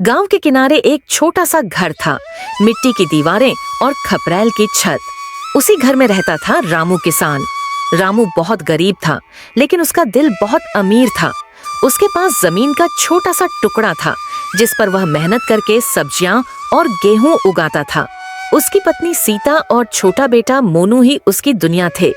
गांव के किनारे एक छोटा सा घर था, मिट्टी की दीवारें और खपरैल की छत। उसी घर में रहता था रामू किसान। रामू बहुत गरीब था, लेकिन उसका दिल बहुत अमीर था। उसके पास जमीन का छोटा सा टुकड़ा था, जिस पर वह मेहनत करके सब्जियां और गेहूं उगाता था। उसकी पत्नी सीता और छोटा बेटा मोनू ही उसकी दुनिया थे।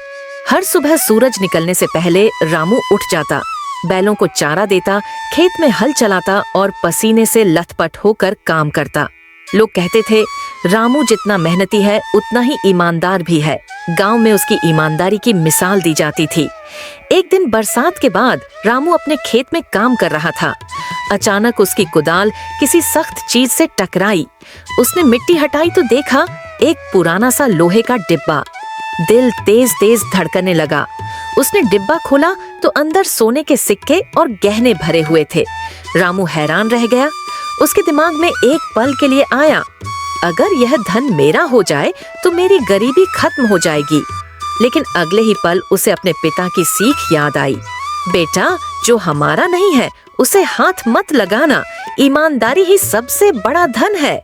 हर सुबह सूरज निकलने से पहले रामू उठ जाता, बैलों को चारा देता, खेत में हल चलाता और पसीने से लथपथ होकर काम करता। लोग कहते थे, रामू जितना मेहनती है उतना ही ईमानदार भी है। गांव में उसकी ईमानदारी की मिसाल दी जाती थी। एक दिन बरसात के बाद रामू अपने खेत में काम कर रहा था। अचानक उसकी कुदाल किसी सख्त चीज से टकराई। उसने मिट्टी हटाई तो देखा एक पुराना सा लोहे का डिब्बा। दिल तेज तेज धड़कने लगा। उसने डिब्बा खोला तो अंदर सोने के सिक्के और गहने भरे हुए थे। रामू हैरान रह गया। उसके दिमाग में एक पल के लिए आया, अगर यह धन मेरा हो जाए तो मेरी गरीबी खत्म हो जाएगी। लेकिन अगले ही पल उसे अपने पिता की सीख याद आई, बेटा, जो हमारा नहीं है उसे हाथ मत लगाना, ईमानदारी ही सबसे बड़ा धन है।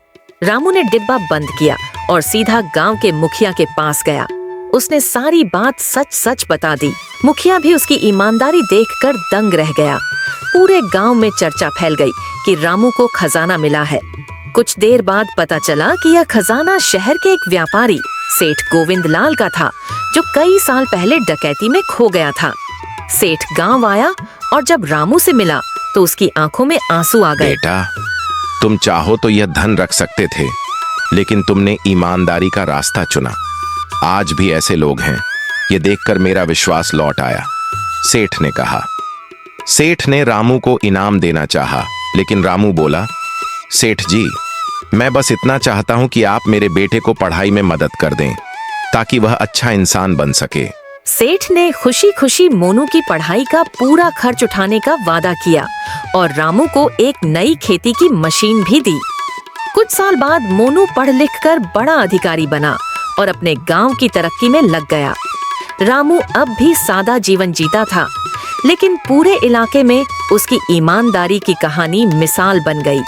रामू ने डिब्बा बंद किया और सीधा गांव के मुखिया के पास गया। उसने सारी बात सच सच बता दी। मुखिया भी उसकी ईमानदारी देखकर दंग रह गया। पूरे गांव में चर्चा फैल गई कि रामू को खजाना मिला है। कुछ देर बाद पता चला कि यह खजाना शहर के एक व्यापारी सेठ गोविंद लाल का था, जो कई साल पहले डकैती में खो गया था। सेठ गांव आया और जब रामू से मिला तो उसकी आंखों में आंसू आ गए। बेटा, तुम चाहो तो यह धन रख सकते थे, लेकिन तुमने ईमानदारी का रास्ता चुना। आज भी ऐसे लोग हैं, ये देखकर मेरा विश्वास लौट आया, सेठ ने कहा। सेठ ने रामू को इनाम देना चाहा, लेकिन रामू बोला, सेठ जी, मैं बस इतना चाहता हूं कि आप मेरे बेटे को पढ़ाई में मदद कर दें, ताकि वह अच्छा इंसान बन सके। सेठ ने खुशी खुशी मोनू की पढ़ाई का पूरा खर्च उठाने का वादा किया और रामू को एक नई खेती की मशीन भी दी। कुछ साल बाद मोनू पढ़ लिख कर बड़ा अधिकारी बना और अपने गांव की तरक्की में लग गया। रामू अब भी सादा जीवन जीता था, लेकिन पूरे इलाके में उसकी ईमानदारी की कहानी मिसाल बन गई।